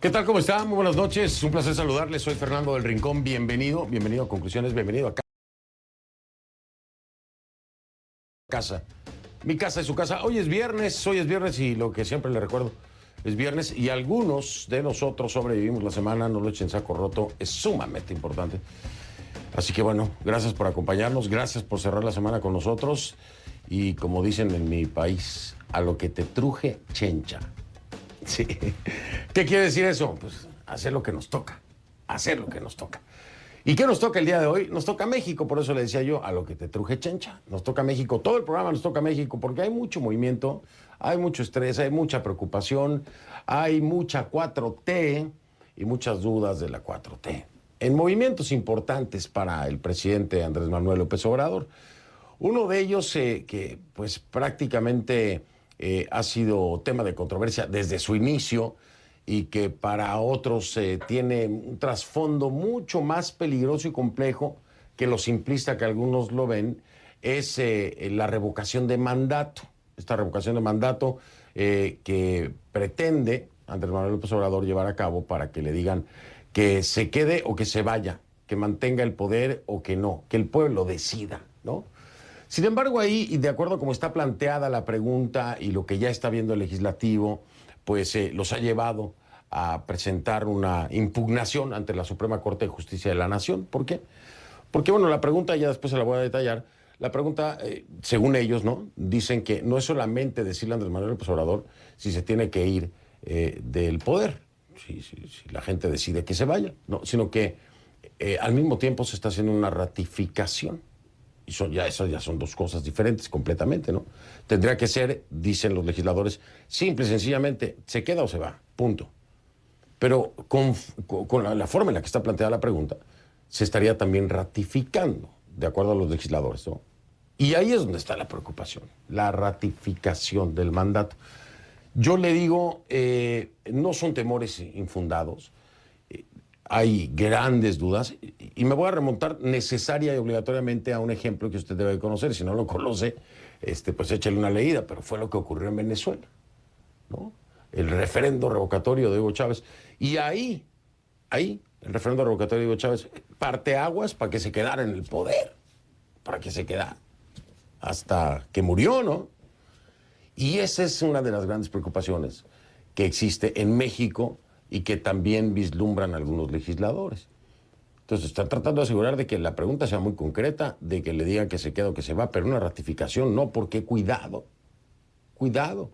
¿Qué tal? ¿Cómo está? Muy buenas noches. Un placer saludarles. Soy Fernando del Rincón. Bienvenido. Bienvenido a Conclusiones. Bienvenido a casa. Mi casa es su casa. Hoy es viernes y lo que siempre le recuerdo es viernes y algunos de nosotros sobrevivimos la semana, no lo echen saco roto, es sumamente importante. Así que bueno, gracias por acompañarnos, gracias por cerrar la semana con nosotros y como dicen en mi país, a lo que te truje, chencha. Sí. ¿Qué quiere decir eso? Pues hacer lo que nos toca, hacer lo que nos toca. ¿Y qué nos toca el día de hoy? Nos toca México, por eso le decía yo, a lo que te truje chencha. Nos toca México, todo el programa nos toca México, porque hay mucho movimiento, hay mucho estrés, hay mucha preocupación, hay mucha 4T y muchas dudas de la 4T. En movimientos importantes para el presidente Andrés Manuel López Obrador. Uno de ellos que pues prácticamente ha sido tema de controversia desde su inicio y que para otros tiene un trasfondo mucho más peligroso y complejo que lo simplista que algunos lo ven, es la revocación de mandato. Esta revocación de mandato que pretende Andrés Manuel López Obrador llevar a cabo para que le digan que se quede o que se vaya, que mantenga el poder o que no, que el pueblo decida, ¿no? Sin embargo, ahí, y de acuerdo a cómo está planteada la pregunta y lo que ya está viendo el legislativo, pues los ha llevado a presentar una impugnación ante la Suprema Corte de Justicia de la Nación. ¿Por qué? Porque, bueno, la pregunta, ya después se la voy a detallar, la pregunta, según ellos, ¿no? Dicen que no es solamente decirle a Andrés Manuel López Obrador si se tiene que ir del poder, si la gente decide que se vaya, no, sino que al mismo tiempo se está haciendo una ratificación. Y esas ya son dos cosas diferentes completamente, ¿no? Tendría que ser, dicen los legisladores, simple y sencillamente, se queda o se va, punto. Pero con la forma en la que está planteada la pregunta, se estaría también ratificando, de acuerdo a los legisladores, ¿no? Y ahí es donde está la preocupación, la ratificación del mandato. Yo le digo, no son temores infundados. Hay grandes dudas y me voy a remontar necesaria y obligatoriamente a un ejemplo que usted debe conocer. Si no lo conoce, pues échale una leída, pero fue lo que ocurrió en Venezuela, ¿no? El referendo revocatorio de Hugo Chávez. Y ahí, el referendo revocatorio de Hugo Chávez, parteaguas para que se quedara en el poder, para que se quedara hasta que murió, ¿no? Y esa es una de las grandes preocupaciones que existe en México y que también vislumbran algunos legisladores. Entonces están tratando de asegurar de que la pregunta sea muy concreta, de que le digan que se queda o que se va, pero una ratificación no, porque cuidado, cuidado.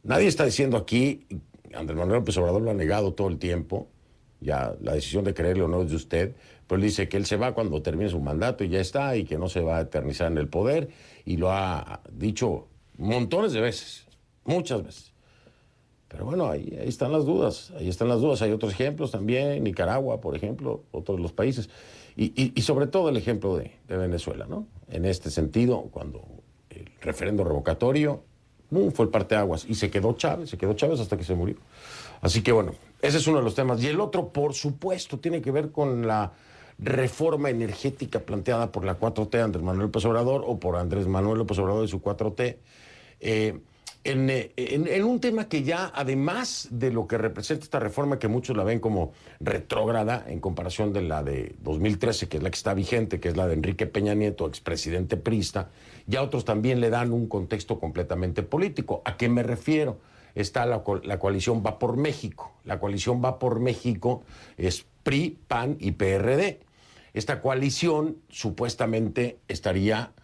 Nadie está diciendo aquí, Andrés Manuel López Obrador lo ha negado todo el tiempo, ya la decisión de creerle o no es de usted, pero él dice que él se va cuando termine su mandato y ya está, y que no se va a eternizar en el poder, y lo ha dicho montones de veces, muchas veces. Pero bueno, ahí están las dudas, Hay otros ejemplos también, Nicaragua, por ejemplo, otros de los países. Y sobre todo el ejemplo de Venezuela, ¿no? En este sentido, cuando el referendo revocatorio fue el parteaguas y se quedó Chávez hasta que se murió. Así que bueno, ese es uno de los temas. Y el otro, por supuesto, tiene que ver con la reforma energética planteada por la 4T, Andrés Manuel López Obrador, o por Andrés Manuel López Obrador y su 4T. En un tema que ya, además de lo que representa esta reforma, que muchos la ven como retrógrada en comparación de la de 2013, que es la que está vigente, que es la de Enrique Peña Nieto, expresidente priista, ya otros también le dan un contexto completamente político. ¿A qué me refiero? Está la coalición Va por México. La coalición Va por México es PRI, PAN y PRD. Esta coalición supuestamente estaría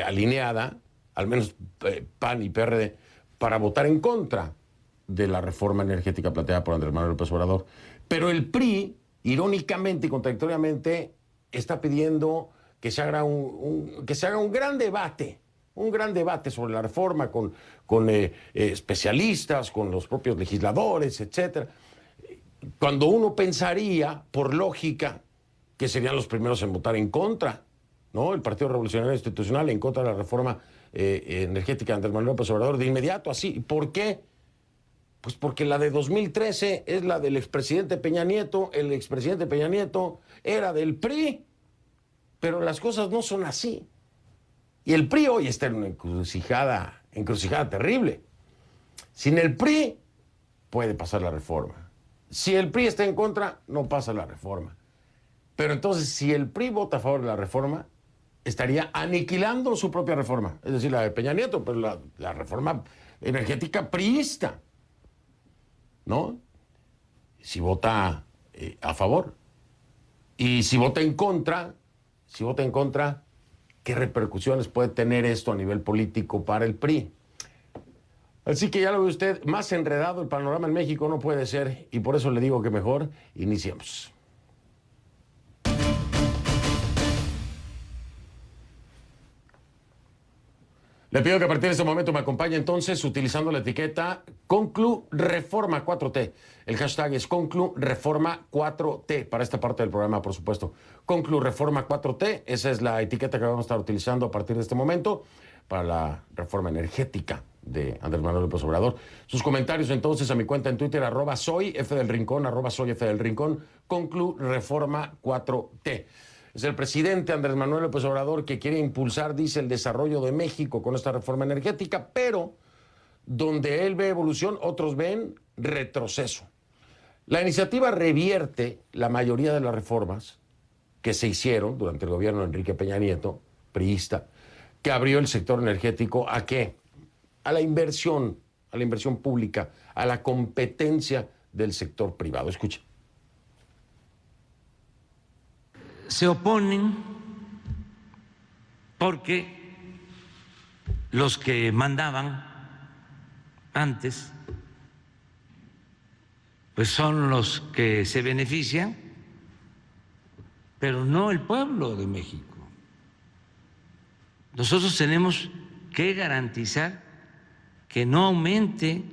alineada, al menos PAN y PRD, para votar en contra de la reforma energética planteada por Andrés Manuel López Obrador. Pero el PRI, irónicamente y contradictoriamente, está pidiendo que se haga un gran debate sobre la reforma con especialistas, con los propios legisladores, etcétera. Cuando uno pensaría, por lógica, que serían los primeros en votar en contra, ¿no? El Partido Revolucionario Institucional en contra de la reforma energética de Andrés Manuel López Obrador de inmediato, así. ¿Por qué? Pues porque la de 2013 es la del expresidente Peña Nieto. El expresidente Peña Nieto era del PRI, pero las cosas no son así. Y el PRI hoy está en una encrucijada terrible. Sin el PRI puede pasar la reforma. Si el PRI está en contra, no pasa la reforma. Pero entonces, si el PRI vota a favor de la reforma, estaría aniquilando su propia reforma. Es decir, la de Peña Nieto, pero la reforma energética priista, ¿no? Si vota a favor. Y si vota en contra, ¿qué repercusiones puede tener esto a nivel político para el PRI? Así que ya lo ve usted, más enredado el panorama en México no puede ser, y por eso le digo que mejor iniciemos. Le pido que a partir de este momento me acompañe entonces utilizando la etiqueta Conclu Reforma 4T. El hashtag es Conclu Reforma 4T para esta parte del programa, por supuesto. Conclu Reforma 4T, esa es la etiqueta que vamos a estar utilizando a partir de este momento para la reforma energética de Andrés Manuel López Obrador. Sus comentarios entonces a mi cuenta en Twitter, @soyfdelrincón, @soyfdelrincón, Conclu Reforma 4T. Es el presidente Andrés Manuel López Obrador que quiere impulsar, dice, el desarrollo de México con esta reforma energética, pero donde él ve evolución, otros ven retroceso. La iniciativa revierte la mayoría de las reformas que se hicieron durante el gobierno de Enrique Peña Nieto, priista, que abrió el sector energético ¿a qué? A la inversión pública, a la competencia del sector privado. Escuche. Se oponen porque los que mandaban antes pues son los que se benefician, pero no el pueblo de México. Nosotros tenemos que garantizar que no aumente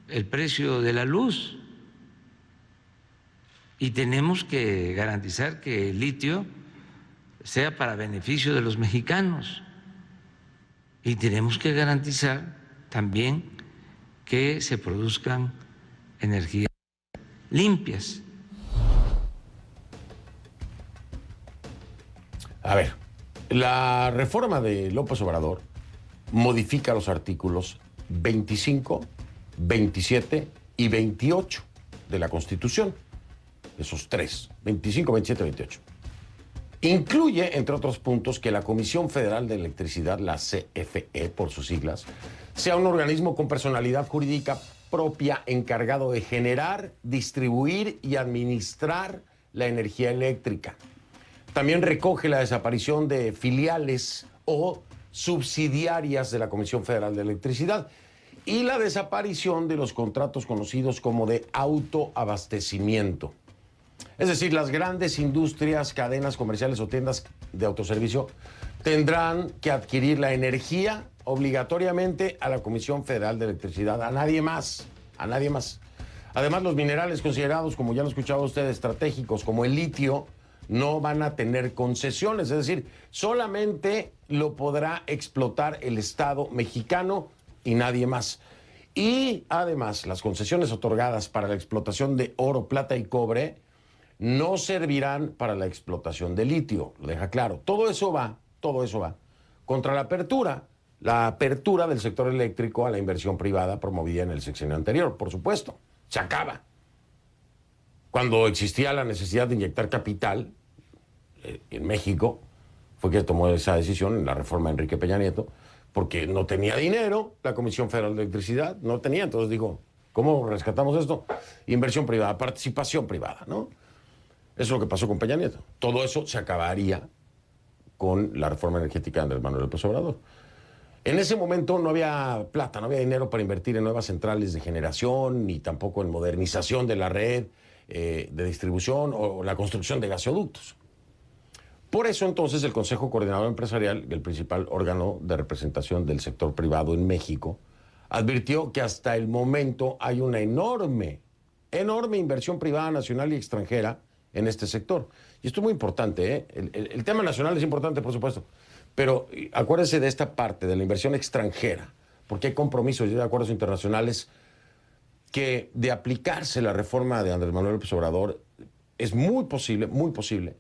el precio de la luz. Y tenemos que garantizar que el litio sea para beneficio de los mexicanos. Y tenemos que garantizar también que se produzcan energías limpias. A ver, la reforma de López Obrador modifica los artículos 25, 27 y 28 de la Constitución. Esos tres, 25, 27, 28. Incluye, entre otros puntos, que la Comisión Federal de Electricidad, la CFE por sus siglas, sea un organismo con personalidad jurídica propia encargado de generar, distribuir y administrar la energía eléctrica. También recoge la desaparición de filiales o subsidiarias de la Comisión Federal de Electricidad y la desaparición de los contratos conocidos como de autoabastecimiento. Es decir, las grandes industrias, cadenas comerciales o tiendas de autoservicio tendrán que adquirir la energía obligatoriamente a la Comisión Federal de Electricidad, a nadie más, a nadie más. Además, los minerales considerados, como ya lo escuchaba usted, estratégicos, como el litio, no van a tener concesiones, es decir, solamente lo podrá explotar el Estado mexicano y nadie más. Y además, las concesiones otorgadas para la explotación de oro, plata y cobre no servirán para la explotación de litio, lo deja claro. Todo eso va contra la apertura del sector eléctrico a la inversión privada promovida en el sexenio anterior, por supuesto. Se acaba. Cuando existía la necesidad de inyectar capital en México, fue que tomó esa decisión en la reforma de Enrique Peña Nieto, porque no tenía dinero la Comisión Federal de Electricidad, no tenía, entonces dijo, ¿cómo rescatamos esto? Inversión privada, participación privada, ¿no? Eso es lo que pasó con Peña Nieto. Todo eso se acabaría con la reforma energética de Andrés Manuel López Obrador. En ese momento no había plata, no había dinero para invertir en nuevas centrales de generación, ni tampoco en modernización de la red de distribución o la construcción de gasoductos. Por eso entonces el Consejo Coordinador Empresarial, el principal órgano de representación del sector privado en México, advirtió que hasta el momento hay una enorme inversión privada nacional y extranjera en este sector. Y esto es muy importante, ¿eh? El tema nacional es importante, por supuesto, pero acuérdense de esta parte, de la inversión extranjera, porque hay compromisos y acuerdos internacionales que de aplicarse la reforma de Andrés Manuel López Obrador, es muy posible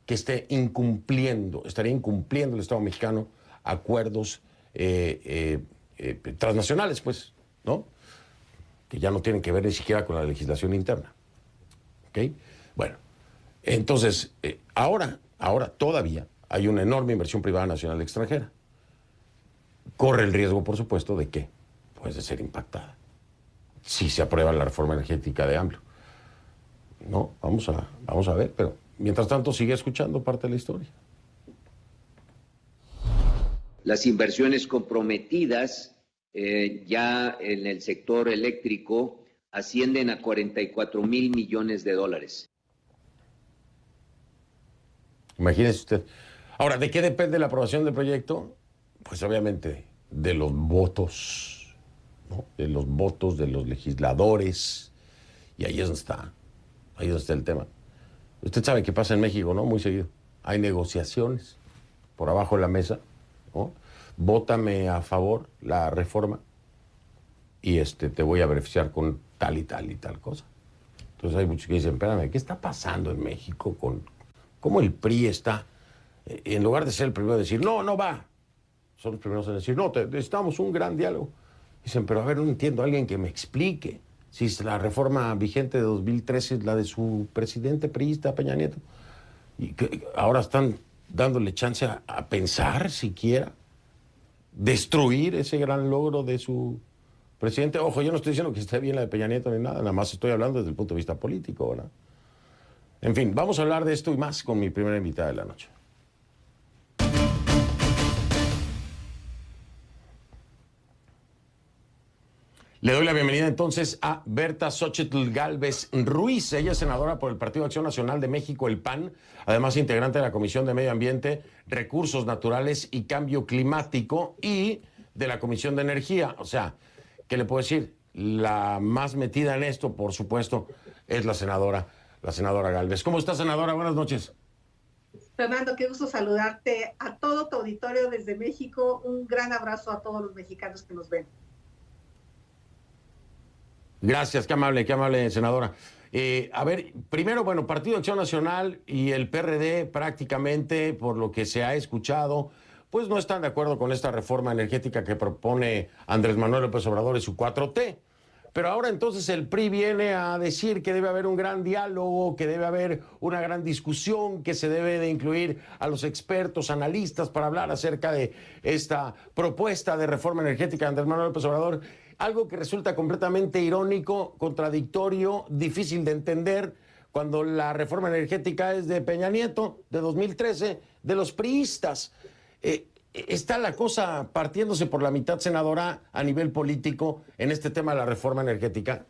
que estaría incumpliendo el Estado mexicano acuerdos transnacionales, pues, ¿no? Que ya no tienen que ver ni siquiera con la legislación interna. ¿Ok? Bueno, entonces, ahora todavía hay una enorme inversión privada nacional extranjera. Corre el riesgo, por supuesto, de que puede ser impactada si se aprueba la reforma energética de AMLO. No, vamos a ver, pero mientras tanto sigue escuchando parte de la historia. Las inversiones comprometidas ya en el sector eléctrico ascienden a 44,000 millones de dólares. Imagínese usted. Ahora, ¿de qué depende la aprobación del proyecto? Pues obviamente de los votos, ¿no? De los votos de los legisladores. Y ahí es donde está el tema. Usted sabe qué pasa en México, ¿no? Muy seguido. Hay negociaciones por abajo de la mesa, ¿no? Vótame a favor la reforma y te voy a beneficiar con tal y tal y tal cosa. Entonces hay muchos que dicen, espérame, ¿qué está pasando en México con cómo el PRI está, en lugar de ser el primero a decir, no va, son los primeros en decir, no, necesitamos un gran diálogo. Dicen, pero a ver, no entiendo, alguien que me explique si es la reforma vigente de 2013 es la de su presidente priista, Peña Nieto, y que ahora están dándole chance a pensar siquiera, destruir ese gran logro de su presidente. Ojo, yo no estoy diciendo que esté bien la de Peña Nieto ni nada más estoy hablando desde el punto de vista político, ¿verdad? En fin, vamos a hablar de esto y más con mi primera invitada de la noche. Le doy la bienvenida entonces a Berta Xochitl Gálvez Ruiz. Ella es senadora por el Partido Acción Nacional de México, el PAN, además integrante de la Comisión de Medio Ambiente, Recursos Naturales y Cambio Climático y de la Comisión de Energía. O sea, ¿qué le puedo decir? La más metida en esto, por supuesto, es la senadora Gálvez. ¿Cómo está, senadora? Buenas noches. Fernando, qué gusto saludarte a todo tu auditorio desde México. Un gran abrazo a todos los mexicanos que nos ven. Gracias, qué amable, senadora. A ver, primero, bueno, Partido Acción Nacional y el PRD prácticamente, por lo que se ha escuchado, pues no están de acuerdo con esta reforma energética que propone Andrés Manuel López Obrador y su 4T. Pero ahora entonces el PRI viene a decir que debe haber un gran diálogo, que debe haber una gran discusión, que se debe de incluir a los expertos, analistas para hablar acerca de esta propuesta de reforma energética de Andrés Manuel López Obrador. Algo que resulta completamente irónico, contradictorio, difícil de entender cuando la reforma energética es de Peña Nieto, de 2013, de los priistas. Está la cosa partiéndose por la mitad, senadora, a nivel político en este tema de la reforma energética.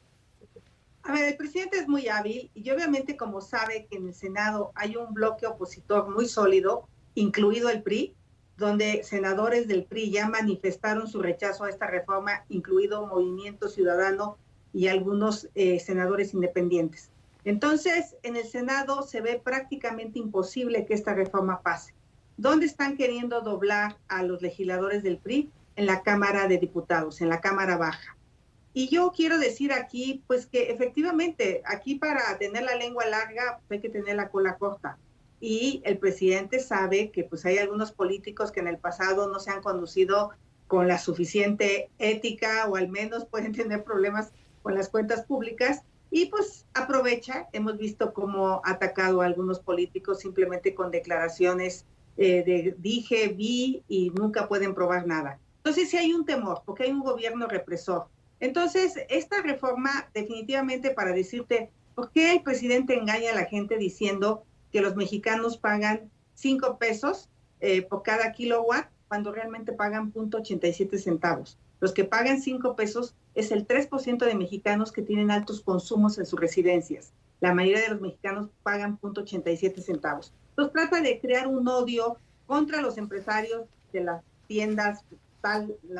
A ver, el presidente es muy hábil y obviamente, como sabe que en el Senado hay un bloque opositor muy sólido, incluido el PRI, donde senadores del PRI ya manifestaron su rechazo a esta reforma, incluido Movimiento Ciudadano y algunos senadores independientes. Entonces, en el Senado se ve prácticamente imposible que esta reforma pase. ¿Dónde están queriendo doblar a los legisladores del PRI? En la Cámara de Diputados, en la Cámara Baja. Y yo quiero decir aquí, pues que efectivamente, aquí para tener la lengua larga, hay que tener la cola corta. Y el presidente sabe que pues hay algunos políticos que en el pasado no se han conducido con la suficiente ética o al menos pueden tener problemas con las cuentas públicas y pues aprovecha. Hemos visto cómo ha atacado a algunos políticos simplemente con declaraciones de dije, vi y nunca pueden probar nada. Entonces sí hay un temor porque hay un gobierno represor. Entonces esta reforma definitivamente para decirte por qué el presidente engaña a la gente diciendo que los mexicanos pagan 5 pesos por cada kilowatt, cuando realmente pagan 0.87 centavos. Los que pagan 5 pesos es el 3% de mexicanos que tienen altos consumos en sus residencias. La mayoría de los mexicanos pagan 0.87 centavos. Entonces trata de crear un odio contra los empresarios de las tiendas,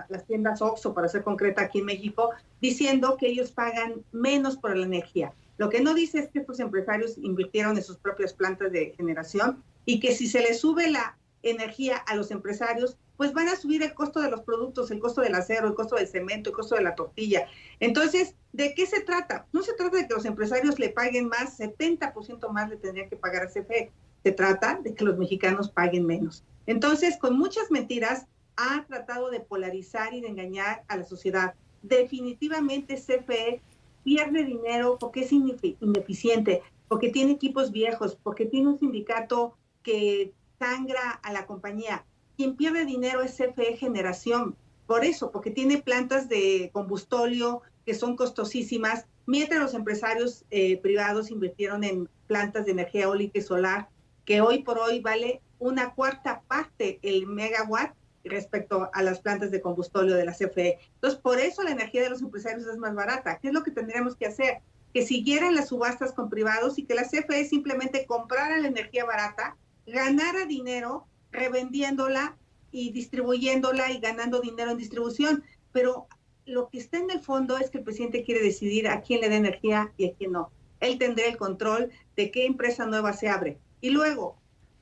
las tiendas OXXO, para ser concreta aquí en México, diciendo que ellos pagan menos por la energía. Lo que no dice es que estos empresarios invirtieron en sus propias plantas de generación y que si se les sube la energía a los empresarios, pues van a subir el costo de los productos, el costo del acero, el costo del cemento, el costo de la tortilla. Entonces, ¿de qué se trata? No se trata de que los empresarios le paguen más, 70% más le tendrían que pagar a CFE. Se trata de que los mexicanos paguen menos. Entonces, con muchas mentiras, ha tratado de polarizar y de engañar a la sociedad. Definitivamente CFE pierde dinero porque es ineficiente. porque tiene equipos viejos, porque tiene un sindicato que sangra a la compañía. Quien pierde dinero es CFE Generación, por eso, porque tiene plantas de combustóleo que son costosísimas, mientras los empresarios privados invirtieron en plantas de energía eólica y solar, que hoy por hoy vale una cuarta parte el megawatt respecto a las plantas de combustóleo de la CFE. Entonces, por eso la energía de los empresarios es más barata. ¿Qué es lo que tendríamos que hacer? Que siguieran las subastas con privados y que la CFE simplemente comprara la energía barata, ganara dinero revendiéndola y distribuyéndola y ganando dinero en distribución. Pero lo que está en el fondo es que el presidente quiere decidir a quién le da energía y a quién no. Él tendrá el control de qué empresa nueva se abre. Y luego,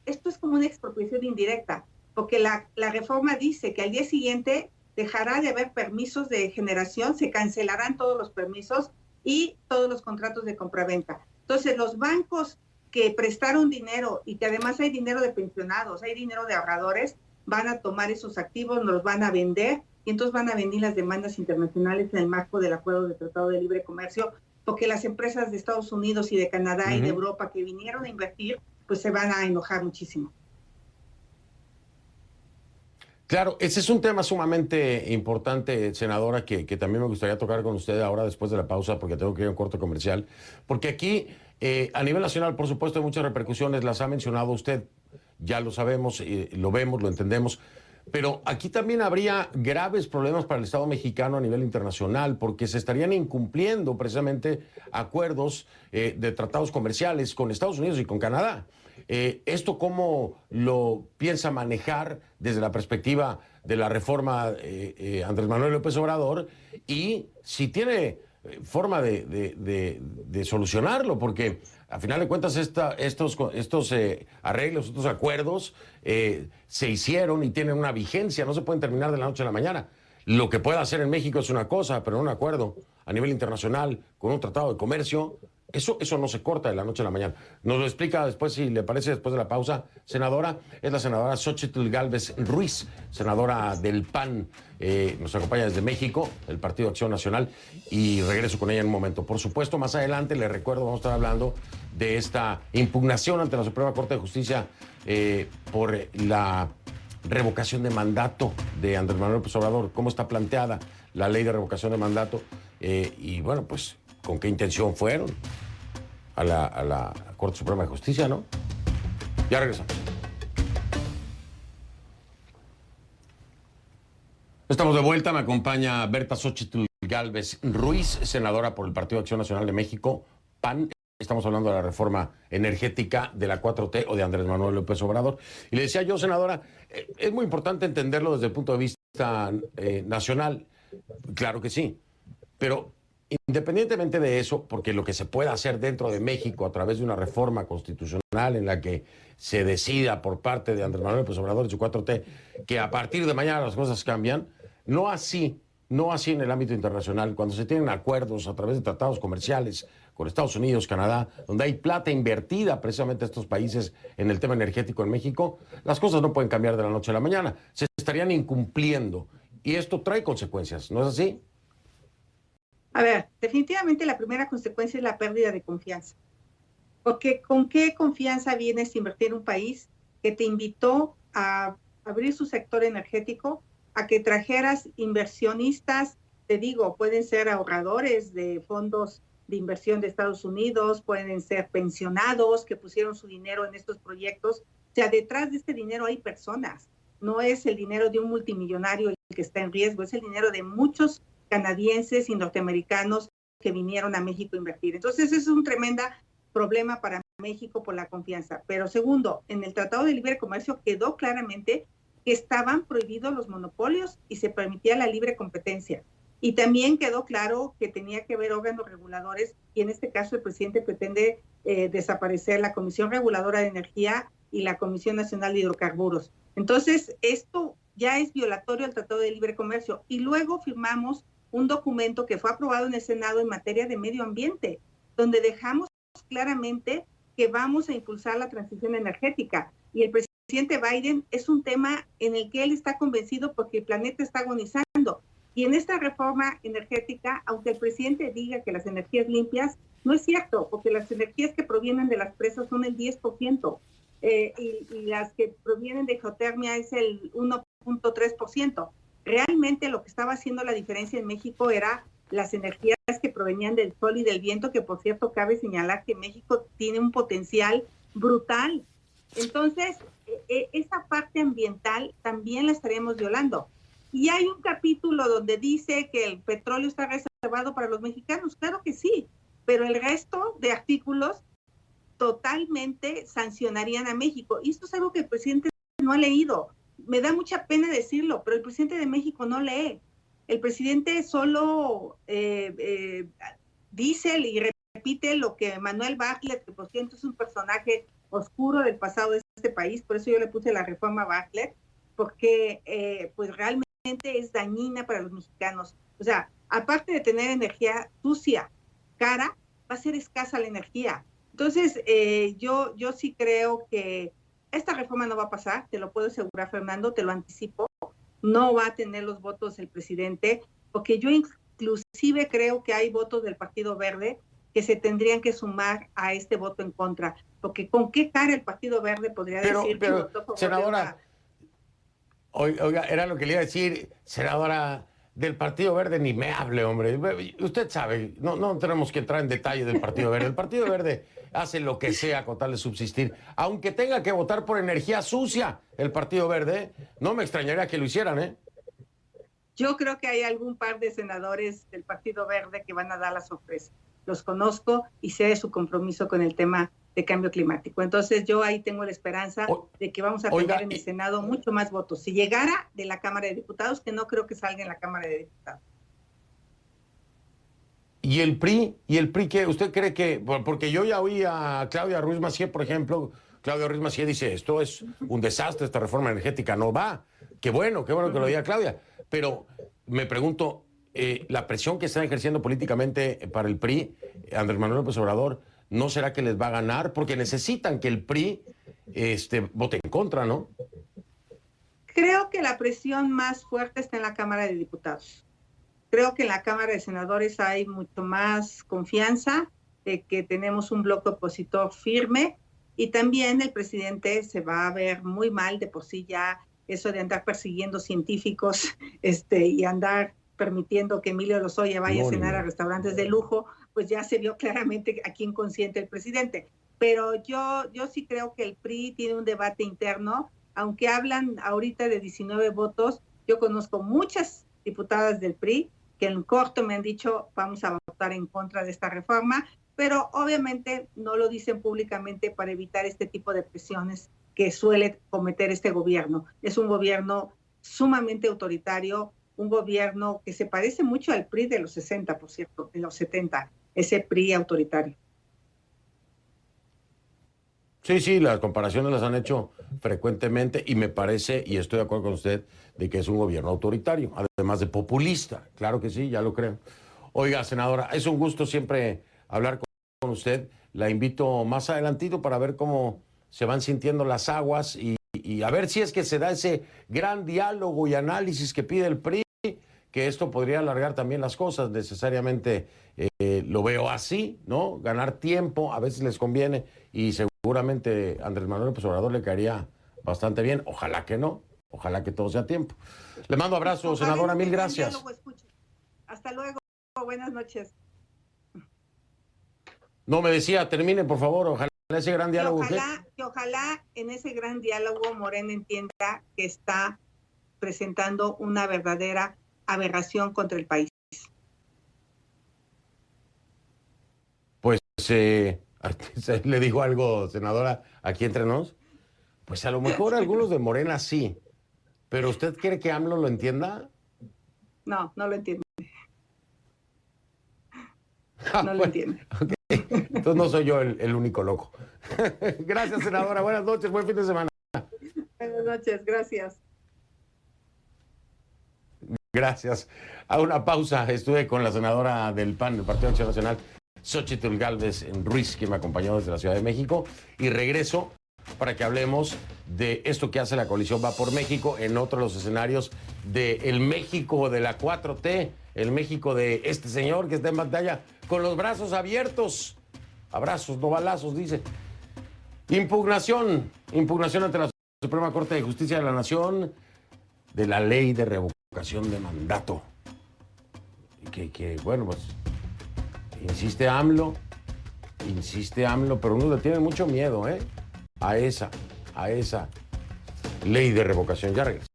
esto es como una expropiación indirecta, porque la reforma dice que al día siguiente dejará de haber permisos de generación, se cancelarán todos los permisos y todos los contratos de compraventa. Entonces, los bancos que prestaron dinero y que además hay dinero de pensionados, hay dinero de ahorradores, van a tomar esos activos, los van a vender y entonces van a venir las demandas internacionales en el marco del Acuerdo de Tratado de Libre Comercio, porque las empresas de Estados Unidos y de Canadá y de Europa que vinieron a invertir, pues se van a enojar muchísimo. Claro, ese es un tema sumamente importante, senadora, que también me gustaría tocar con usted ahora después de la pausa, porque tengo que ir a un corte comercial. Porque aquí, a nivel nacional, por supuesto, hay muchas repercusiones, las ha mencionado usted, ya lo sabemos, lo vemos, lo entendemos. Pero aquí también habría graves problemas para el Estado mexicano a nivel internacional, porque se estarían incumpliendo precisamente acuerdos de tratados comerciales con Estados Unidos y con Canadá. ¿Esto cómo lo piensa manejar desde la perspectiva de la reforma Andrés Manuel López Obrador? Y si tiene forma de solucionarlo, porque a final de cuentas estos arreglos, estos acuerdos se hicieron y tienen una vigencia, no se pueden terminar de la noche a la mañana. Lo que pueda hacer en México es una cosa, pero un acuerdo a nivel internacional con un tratado de comercio, eso no se corta de la noche a la mañana. Nos lo explica después, si le parece, después de la pausa, senadora. Es la senadora Xóchitl Gálvez Ruiz, senadora del PAN. Nos acompaña desde México, el Partido Acción Nacional, y regreso con ella en un momento. Por supuesto, más adelante, le recuerdo, vamos a estar hablando de esta impugnación ante la Suprema Corte de Justicia por la revocación de mandato de Andrés Manuel López Obrador. ¿Cómo está planteada la ley de revocación de mandato? Y bueno, pues, ¿con qué intención fueron a la Corte Suprema de Justicia, no? Ya regresamos. Estamos de vuelta, me acompaña Berta Xóchitl Gálvez Ruiz, senadora por el Partido Acción Nacional de México, PAN. Estamos hablando de la reforma energética de la 4T o de Andrés Manuel López Obrador. Y le decía yo, senadora, es muy importante entenderlo desde el punto de vista nacional. Claro que sí, pero independientemente de eso, porque lo que se pueda hacer dentro de México a través de una reforma constitucional en la que se decida por parte de Andrés Manuel López Obrador y su 4T que a partir de mañana las cosas cambian, no así en el ámbito internacional, cuando se tienen acuerdos a través de tratados comerciales con Estados Unidos, Canadá, donde hay plata invertida precisamente a estos países en el tema energético en México, las cosas no pueden cambiar de la noche a la mañana, se estarían incumpliendo y esto trae consecuencias, ¿no es así? A ver, definitivamente la primera consecuencia es la pérdida de confianza. Porque ¿con qué confianza vienes a invertir en un país que te invitó a abrir su sector energético, a que trajeras inversionistas? Te digo, pueden ser ahorradores de fondos de inversión de Estados Unidos, pueden ser pensionados que pusieron su dinero en estos proyectos. O sea, detrás de este dinero hay personas. No es el dinero de un multimillonario el que está en riesgo, es el dinero de muchos canadienses y norteamericanos que vinieron a México a invertir. Entonces, es un tremendo problema para México por la confianza. Pero segundo, en el Tratado de Libre Comercio quedó claramente que estaban prohibidos los monopolios y se permitía la libre competencia. Y también quedó claro que tenía que haber órganos reguladores y en este caso el presidente pretende desaparecer la Comisión Reguladora de Energía y la Comisión Nacional de Hidrocarburos. Entonces, esto ya es violatorio al Tratado de Libre Comercio. Y luego firmamos un documento que fue aprobado en el Senado en materia de medio ambiente, donde dejamos claramente que vamos a impulsar la transición energética. Y el presidente Biden es un tema en el que él está convencido porque el planeta está agonizando. Y en esta reforma energética, aunque el presidente diga que las energías limpias, No es cierto, porque las energías que provienen de las presas son el 10%, y las que provienen de geotermia es el 1.3%. Realmente lo que estaba haciendo la diferencia en México era las energías que provenían del sol y del viento, que por cierto cabe señalar que México tiene un potencial brutal. Entonces, esa parte ambiental también la estaremos violando. Y hay un capítulo donde dice que el petróleo está reservado para los mexicanos. Claro que sí, pero el resto de artículos totalmente sancionarían a México. Y esto es algo que el presidente no ha leído. Me da mucha pena decirlo, pero el presidente de México no lee. El presidente solo dice y repite lo que Manuel Bartlett, que por cierto es un personaje oscuro del pasado de este país, por eso yo le puse la reforma Bartlett, porque pues realmente es dañina para los mexicanos. O sea, aparte de tener energía sucia, cara, va a ser escasa la energía. Entonces, yo sí creo que esta reforma no va a pasar, te lo puedo asegurar, Fernando, te lo anticipo. No va a tener los votos el presidente, porque yo inclusive creo que hay votos del Partido Verde que se tendrían que sumar a este voto en contra, porque ¿con qué cara el Partido Verde podría decir que votó por senadora, oiga, era lo que le iba a decir, senadora, del Partido Verde ni me hable, hombre. Usted sabe, no tenemos que entrar en detalle del Partido Verde. El Partido Verde hace lo que sea con tal de subsistir. Aunque tenga que votar por energía sucia, el Partido Verde, no me extrañaría que lo hicieran, ¿eh? Yo creo que hay algún par de senadores del Partido Verde que van a dar la sorpresa. Los conozco y sé de su compromiso con el tema de cambio climático. Entonces yo ahí tengo la esperanza de que vamos a tener en el Senado mucho más votos. Si llegara de la Cámara de Diputados, que no creo que salga en la Cámara de Diputados. ¿Y el PRI? ¿Y el PRI qué? ¿Usted cree que...? Porque yo ya oí a Claudia Ruiz Massieu, por ejemplo. Claudia Ruiz Massieu dice, esto es un desastre, esta reforma energética no va. Qué bueno que lo diga Claudia. Pero me pregunto, la presión que está ejerciendo políticamente para el PRI, Andrés Manuel López Obrador, ¿no será que les va a ganar? Porque necesitan que el PRI vote en contra, ¿no? Creo que la presión más fuerte está en la Cámara de Diputados. Creo que en la Cámara de Senadores hay mucho más confianza de que tenemos un bloque opositor firme, y también el presidente se va a ver muy mal de por sí ya eso de andar persiguiendo científicos y andar permitiendo que Emilio Lozoya vaya a cenar a restaurantes de lujo, pues ya se vio claramente a quién consiente el presidente. Pero yo sí creo que el PRI tiene un debate interno, aunque hablan ahorita de 19 votos, yo conozco muchas diputadas del PRI que en corto me han dicho vamos a votar en contra de esta reforma, pero obviamente no lo dicen públicamente para evitar este tipo de presiones que suele cometer este gobierno. Es un gobierno sumamente autoritario, un gobierno que se parece mucho al PRI de los 60, por cierto, de los 70, ese PRI autoritario. Sí, las comparaciones las han hecho frecuentemente y me parece, y estoy de acuerdo con usted, de que es un gobierno autoritario, además de populista. Claro que sí, ya lo creo. Oiga, senadora, es un gusto siempre hablar con usted. La invito más adelantito para ver cómo se van sintiendo las aguas y a ver si es que se da ese gran diálogo y análisis que pide el PRI, que esto podría alargar también las cosas. Necesariamente lo veo así, ¿no? Ganar tiempo, a veces les conviene y seguramente Andrés Manuel López Obrador le caería bastante bien. Ojalá que no, ojalá que todo sea a tiemá. Le mando abrazo, senadora, mil gracias. Hasta luego, buenas noches. No, me decía, termine por favor, ojalá ese gran diálogo. Ojalá en ese gran diálogo Morena entienda que está presentando una verdadera aberración contra el país. Pues le dijo algo, senadora, aquí entre nos. Pues a lo mejor algunos de Morena sí, pero ¿usted quiere que AMLO lo entienda? No lo entiende. No lo entiende. Okay. Entonces no soy yo el único loco. Gracias, senadora. Buenas noches, buen fin de semana. Buenas noches, gracias. Gracias. A una pausa, estuve con la senadora del PAN, del Partido Acción Nacional, Xóchitl Gálvez Ruiz, que me acompañó desde la Ciudad de México, y regreso para que hablemos de esto que hace la coalición Va por México en otro de los escenarios del México de la 4T, el México de este señor que está en pantalla con los brazos abiertos. Abrazos, no balazos, dice. Impugnación ante la Suprema Corte de Justicia de la Nación de la ley de revocación de mandato. Que bueno, pues insiste AMLO, pero uno le tiene mucho miedo, a esa ley de revocación. Ya regreso.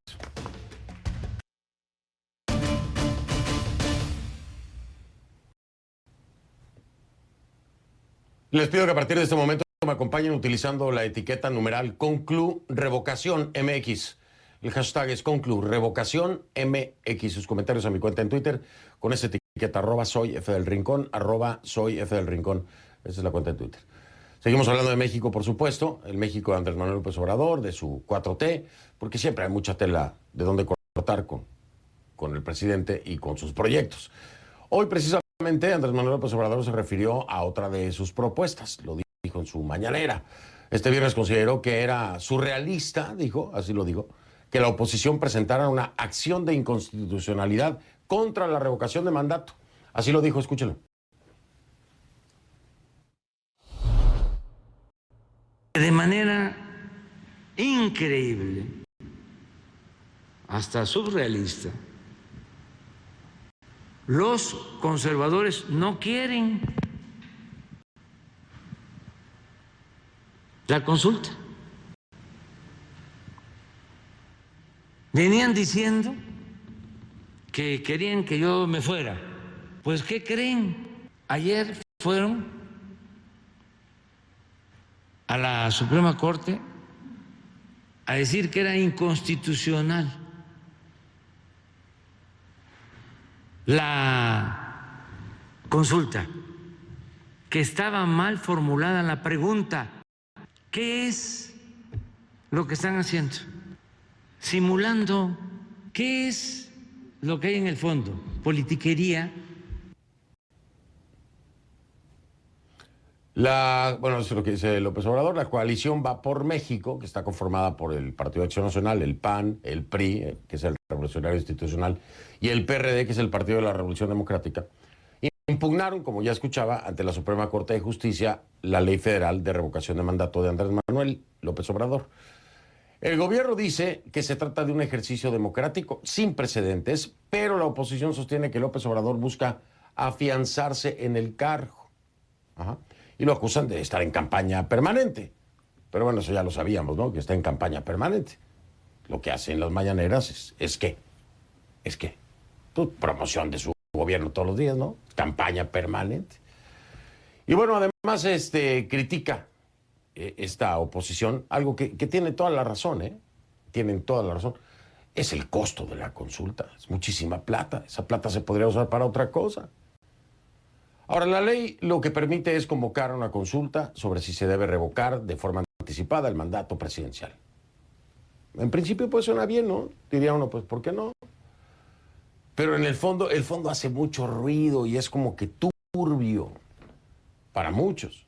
Les pido que a partir de este momento me acompañen utilizando la etiqueta numeral Conclu Revocación MX. El hashtag es Conclu Revocación MX. Sus comentarios a mi cuenta en Twitter con esa etiqueta @soy F del Rincón, @soy F del Rincón. Esa es la cuenta de Twitter. Seguimos hablando de México, por supuesto, el México de Andrés Manuel López Obrador, de su 4T, porque siempre hay mucha tela de dónde cortar con el presidente y con sus proyectos. Hoy precisamente Andrés Manuel López Obrador se refirió a otra de sus propuestas, lo dijo en su mañanera. Este viernes consideró que era surrealista, así lo dijo, que la oposición presentara una acción de inconstitucionalidad contra la revocación de mandato. Así lo dijo, escúchelo. De manera increíble, hasta surrealista, los conservadores no quieren la consulta. Venían diciendo que querían que yo me fuera. Pues, ¿qué creen? Ayer fueron a la Suprema Corte a decir que era inconstitucional la consulta, que estaba mal formulada la pregunta. ¿Qué es lo que están haciendo? Simulando. ¿Qué es lo que hay en el fondo? Politiquería. Bueno, eso es lo que dice López Obrador. La coalición Va por México, que está conformada por el Partido de Acción Nacional, el PAN, el PRI, que es el Revolucionario Institucional, y el PRD, que es el Partido de la Revolución Democrática, impugnaron, como ya escuchaba, ante la Suprema Corte de Justicia la Ley Federal de Revocación de Mandato de Andrés Manuel López Obrador. El gobierno dice que se trata de un ejercicio democrático sin precedentes, pero la oposición sostiene que López Obrador busca afianzarse en el cargo. Ajá. Y lo acusan de estar en campaña permanente. Pero bueno, eso ya lo sabíamos, ¿no? Que está en campaña permanente. Lo que hace en las mañaneras es que promoción de su gobierno todos los días, ¿no? Campaña permanente. Y bueno, además critica esta oposición, algo que tiene toda la razón, tienen toda la razón. Es el costo de la consulta, es muchísima plata. Esa plata se podría usar para otra cosa. Ahora, la ley lo que permite es convocar una consulta sobre si se debe revocar de forma anticipada el mandato presidencial. En principio pues suena bien, ¿no? Diría uno, pues ¿por qué no? Pero en el fondo hace mucho ruido y es como que turbio para muchos.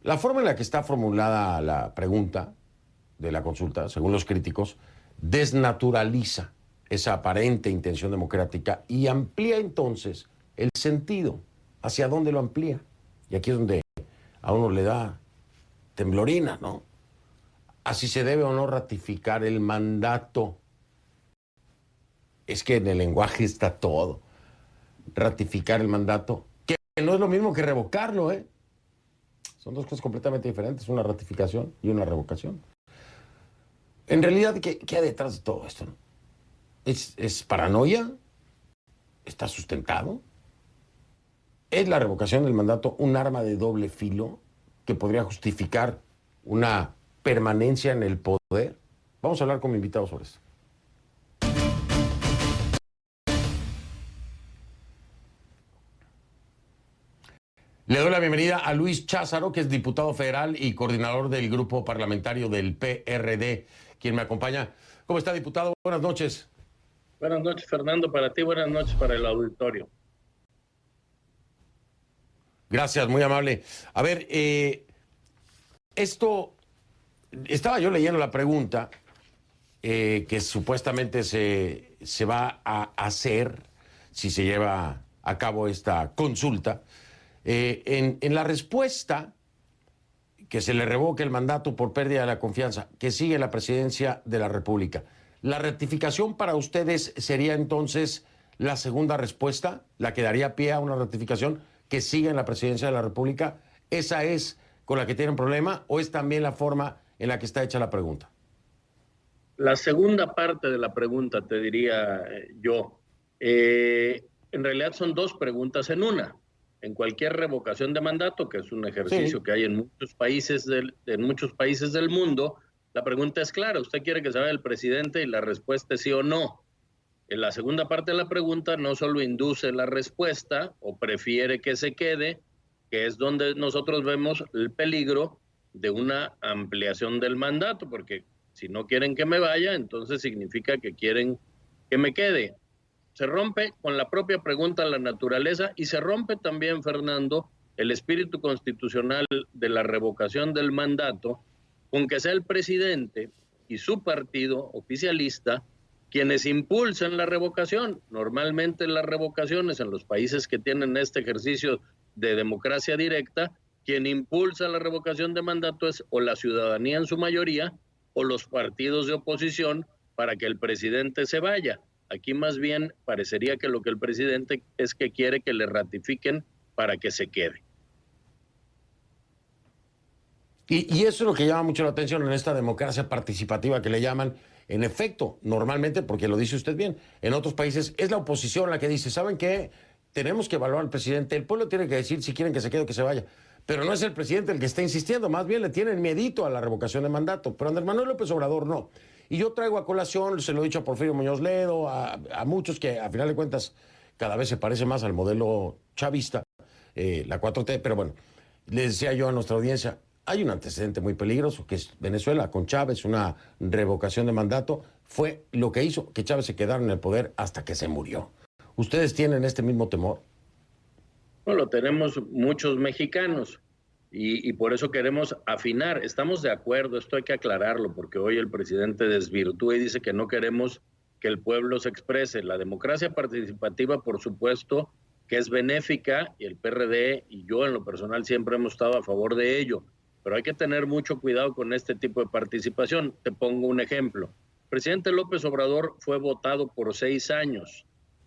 La forma en la que está formulada la pregunta de la consulta, según los críticos, desnaturaliza esa aparente intención democrática y amplía entonces el sentido. ¿Hacia dónde lo amplía? Y aquí es donde a uno le da temblorina, ¿no? Así se debe o no ratificar el mandato. Es que en el lenguaje está todo. Ratificar el mandato, que no es lo mismo que revocarlo, ¿eh? Son dos cosas completamente diferentes, una ratificación y una revocación. En realidad, ¿qué hay detrás de todo esto? ¿Es paranoia? ¿Está sustentado? ¿Es la revocación del mandato un arma de doble filo que podría justificar una permanencia en el poder? Vamos a hablar con mi invitado sobre esto. Le doy la bienvenida a Luis Cházaro, que es diputado federal y coordinador del grupo parlamentario del PRD, quien me acompaña. ¿Cómo está, diputado? Buenas noches. Buenas noches, Fernando, para ti, buenas noches para el auditorio. Gracias, muy amable. A ver, esto estaba yo leyendo la pregunta que supuestamente se va a hacer si se lleva a cabo esta consulta. En la respuesta, que se le revoque el mandato por pérdida de la confianza, que sigue la presidencia de la República. ¿La ratificación para ustedes sería entonces la segunda respuesta, la que daría pie a una ratificación, que sigue en la presidencia de la República? ¿Esa es con la que tienen problema o es también la forma en la que está hecha la pregunta? La segunda parte de la pregunta, te diría yo. En realidad son dos preguntas en una. En cualquier revocación de mandato, que es un ejercicio que hay en muchos países del mundo, la pregunta es clara: ¿usted quiere que se vaya el presidente? Y la respuesta es sí o no. En la segunda parte de la pregunta no solo induce la respuesta o prefiere que se quede, que es donde nosotros vemos el peligro de una ampliación del mandato, porque si no quieren que me vaya, entonces significa que quieren que me quede. Se rompe con la propia pregunta la naturaleza y se rompe también, Fernando, el espíritu constitucional de la revocación del mandato, con que sea el presidente y su partido oficialista quienes impulsen la revocación. Normalmente las revocaciones en los países que tienen este ejercicio de democracia directa, quien impulsa la revocación de mandato es o la ciudadanía en su mayoría o los partidos de oposición para que el presidente se vaya. Aquí más bien parecería que lo que el presidente es que quiere que le ratifiquen para que se quede. Y eso es lo que llama mucho la atención en esta democracia participativa que le llaman. En efecto, normalmente, porque lo dice usted bien, en otros países es la oposición la que dice, ¿saben qué? Tenemos que evaluar al presidente, el pueblo tiene que decir si quieren que se quede o que se vaya. Pero no es el presidente el que está insistiendo, más bien le tienen miedito a la revocación de mandato. Pero Andrés Manuel López Obrador no. Y yo traigo a colación, se lo he dicho a Porfirio Muñoz Ledo, a muchos que a final de cuentas cada vez se parece más al modelo chavista, la 4T, pero bueno, les decía yo a nuestra audiencia, hay un antecedente muy peligroso, que es Venezuela, con Chávez, una revocación de mandato, fue lo que hizo que Chávez se quedara en el poder hasta que se murió. ¿Ustedes tienen este mismo temor? No, lo tenemos muchos mexicanos y por eso queremos afinar. Estamos de acuerdo, esto hay que aclararlo, porque hoy el presidente desvirtúa y dice que no queremos que el pueblo se exprese. La democracia participativa, por supuesto, que es benéfica, y el PRD y yo en lo personal siempre hemos estado a favor de ello, pero hay que tener mucho cuidado con este tipo de participación. Te pongo un ejemplo. El presidente López Obrador fue votado por 6 años.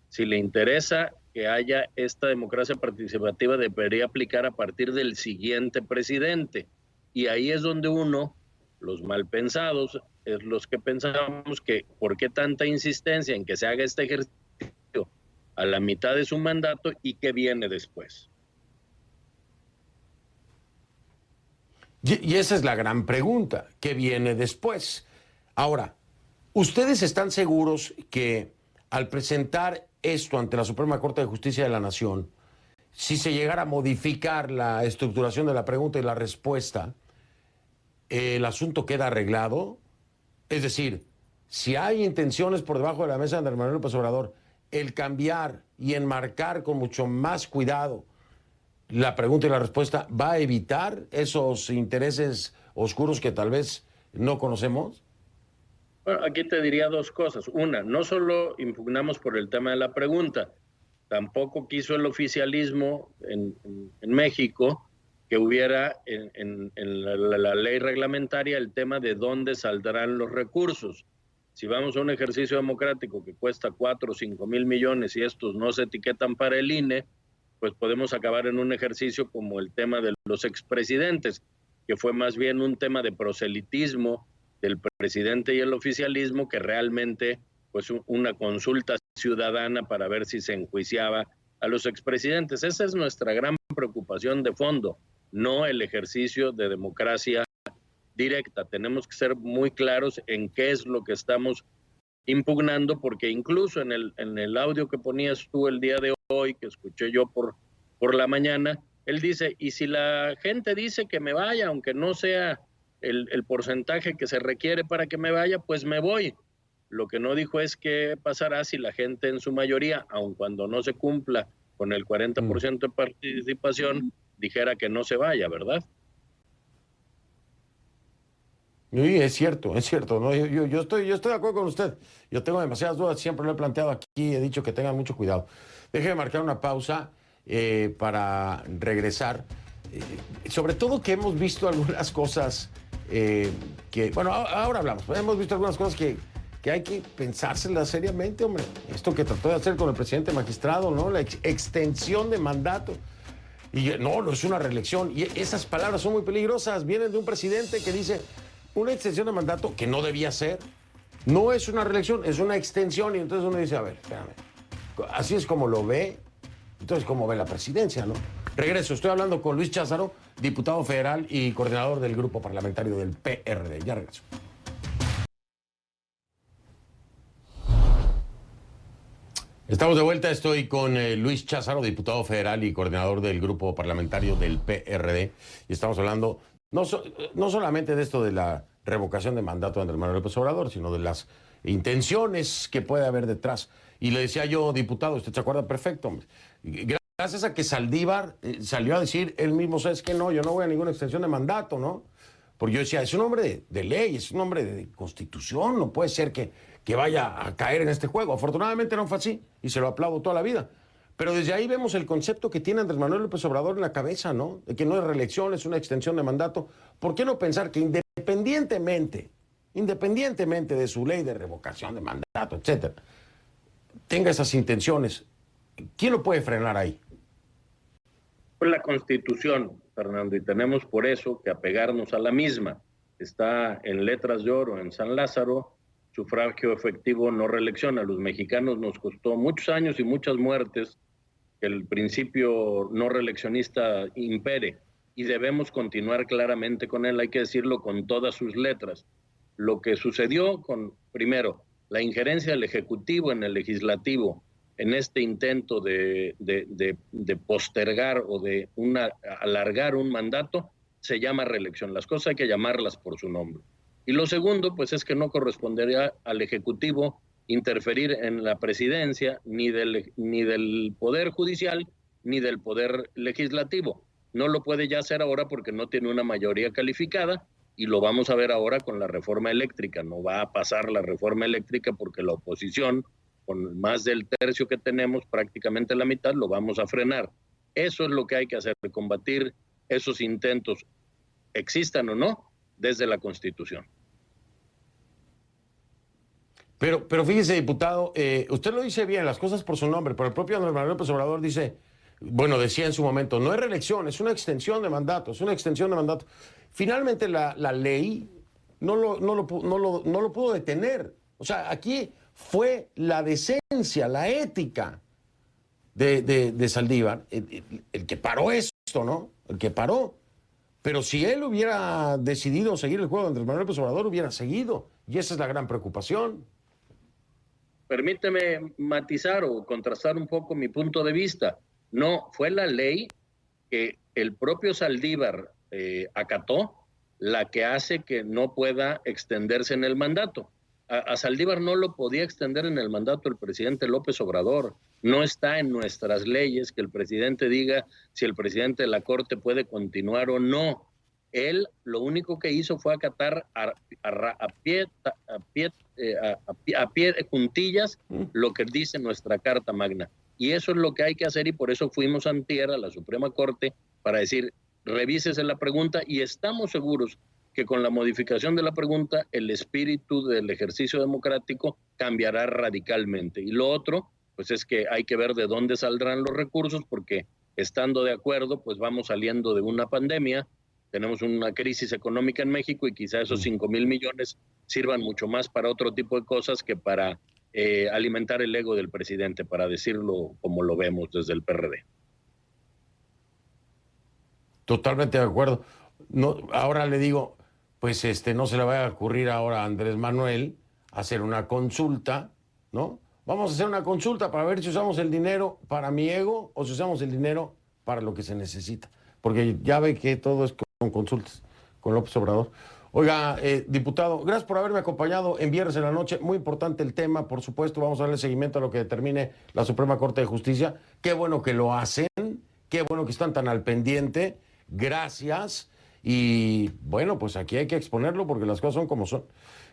Si le interesa que haya esta democracia participativa, debería aplicar a partir del siguiente presidente. Y ahí es donde uno, los mal pensados, es los que pensamos que ¿por qué tanta insistencia en que se haga este ejercicio a la mitad de su mandato y qué viene después? Y esa es la gran pregunta, ¿qué viene después? Ahora, ¿ustedes están seguros que al presentar esto ante la Suprema Corte de Justicia de la Nación, si se llegara a modificar la estructuración de la pregunta y la respuesta, el asunto queda arreglado? Es decir, si hay intenciones por debajo de la mesa de Andrés Manuel López Obrador, el cambiar y enmarcar con mucho más cuidado la pregunta y la respuesta, ¿va a evitar esos intereses oscuros que tal vez no conocemos? Bueno, aquí te diría dos cosas. Una, no solo impugnamos por el tema de la pregunta, tampoco quiso el oficialismo en México que hubiera en la ley reglamentaria el tema de dónde saldrán los recursos. Si vamos a un ejercicio democrático que cuesta 4 o 5 mil millones y estos no se etiquetan para el INE, pues podemos acabar en un ejercicio como el tema de los expresidentes, que fue más bien un tema de proselitismo del presidente y el oficialismo que realmente pues una consulta ciudadana para ver si se enjuiciaba a los expresidentes. Esa es nuestra gran preocupación de fondo, no el ejercicio de democracia directa. Tenemos que ser muy claros en qué es lo que estamos impugnando, porque incluso en el audio que ponías tú el día de hoy, que escuché yo por la mañana, él dice, y si la gente dice que me vaya, aunque no sea el porcentaje que se requiere para que me vaya, pues me voy. Lo que no dijo es qué pasará si la gente en su mayoría, aun cuando no se cumpla con el 40% de participación, dijera que no se vaya, ¿verdad? Sí, es cierto, ¿no? Yo estoy de acuerdo con usted. Yo tengo demasiadas dudas, siempre lo he planteado aquí, he dicho que tengan mucho cuidado. Déjeme marcar una pausa para regresar. Sobre todo que hemos visto algunas cosas bueno, ahora hablamos. Hemos visto algunas cosas que hay que pensárselas seriamente, hombre. Esto que trató de hacer con el presidente magistrado, ¿no? La extensión de mandato. Y no es una reelección. Y esas palabras son muy peligrosas. Vienen de un presidente que dice una extensión de mandato que no debía ser. No es una reelección, es una extensión. Y entonces uno dice, a ver, espérame. Así es como lo ve. Entonces, ¿cómo ve la presidencia, no? Regreso, estoy hablando con Luis Cházaro, diputado federal y coordinador del grupo parlamentario del PRD. Ya regreso. Estamos de vuelta, estoy con Luis Cházaro, diputado federal y coordinador del grupo parlamentario del PRD. Y estamos hablando no solamente de esto de la revocación de mandato de Andrés Manuel López Obrador, sino de las intenciones que puede haber detrás. Y le decía yo, diputado, usted se acuerda perfecto, hombre. Gracias a que Saldívar salió a decir él mismo, ¿sabes qué? No, yo no voy a ninguna extensión de mandato, ¿no? Porque yo decía, es un hombre de ley, es un hombre de constitución, no puede ser que vaya a caer en este juego. Afortunadamente no fue así, y se lo aplaudo toda la vida. Pero desde ahí vemos el concepto que tiene Andrés Manuel López Obrador en la cabeza, ¿no? De que no es reelección, es una extensión de mandato. ¿Por qué no pensar que independientemente de su ley de revocación de mandato, etcétera, tenga esas intenciones? ¿Quién lo puede frenar ahí? Pues la Constitución, Fernando, y tenemos por eso que apegarnos a la misma. Está en letras de oro en San Lázaro, sufragio efectivo, no reelección. A los mexicanos nos costó muchos años y muchas muertes que el principio no reeleccionista impere, y debemos continuar claramente con él, hay que decirlo con todas sus letras. Lo que sucedió con, primero, la injerencia del Ejecutivo en el Legislativo, en este intento de postergar o de alargar un mandato, se llama reelección. Las cosas hay que llamarlas por su nombre. Y lo segundo, pues es que no correspondería al Ejecutivo interferir en la presidencia ni del Poder Judicial ni del Poder Legislativo. No lo puede ya hacer ahora porque no tiene una mayoría calificada, y lo vamos a ver ahora con la reforma eléctrica. No va a pasar la reforma eléctrica porque la oposición, con más del tercio que tenemos, prácticamente la mitad, lo vamos a frenar. Eso es lo que hay que hacer, combatir esos intentos, existan o no, desde la Constitución. Pero fíjese, diputado, usted lo dice bien, las cosas por su nombre, pero el propio Andrés Manuel López Obrador dice, bueno, decía en su momento, no es reelección, es una extensión de mandato, Finalmente la ley no lo pudo detener. O sea, aquí fue la decencia, la ética de Saldívar el que paró esto, ¿no? El que paró. Pero si él hubiera decidido seguir el juego de Andrés Manuel López Obrador, hubiera seguido. Y esa es la gran preocupación. Permíteme matizar o contrastar un poco mi punto de vista. No, fue la ley que el propio Saldívar acató la que hace que no pueda extenderse en el mandato. A Saldívar no lo podía extender en el mandato el presidente López Obrador. No está en nuestras leyes que el presidente diga si el presidente de la Corte puede continuar o no. Él lo único que hizo fue acatar a pie de juntillas lo que dice nuestra Carta Magna. Y eso es lo que hay que hacer, y por eso fuimos antier a la Suprema Corte para decir, revísese la pregunta, y estamos seguros que con la modificación de la pregunta el espíritu del ejercicio democrático cambiará radicalmente. Y lo otro, pues es que hay que ver de dónde saldrán los recursos, porque estando de acuerdo, pues vamos saliendo de una pandemia, tenemos una crisis económica en México, y quizá esos 5,000 millones sirvan mucho más para otro tipo de cosas que para alimentar el ego del presidente, para decirlo como lo vemos desde el PRD. Totalmente de acuerdo. No, ahora le digo, pues no se le vaya a ocurrir ahora a Andrés Manuel hacer una consulta, ¿no? Vamos a hacer una consulta para ver si usamos el dinero para mi ego o si usamos el dinero para lo que se necesita. Porque ya ve que todo es con consultas, con López Obrador. Oiga, diputado, gracias por haberme acompañado en Viernes en la Noche. Muy importante el tema, por supuesto. Vamos a darle seguimiento a lo que determine la Suprema Corte de Justicia. Qué bueno que lo hacen, qué bueno que están tan al pendiente. Gracias. Y bueno, pues aquí hay que exponerlo porque las cosas son como son.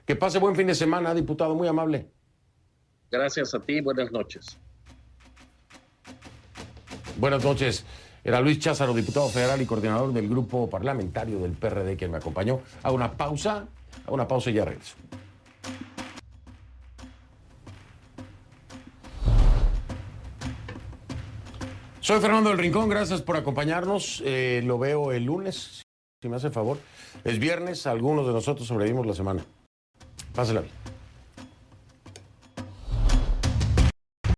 Que pase buen fin de semana, diputado, muy amable. Gracias a ti, buenas noches. Buenas noches. Era Luis Cházaro, diputado federal y coordinador del grupo parlamentario del PRD, quien me acompañó. Hago una pausa y ya regreso. Soy Fernando del Rincón, gracias por acompañarnos. Lo veo el lunes, si me hace favor. Es viernes, algunos de nosotros sobrevivimos la semana. Pásela bien.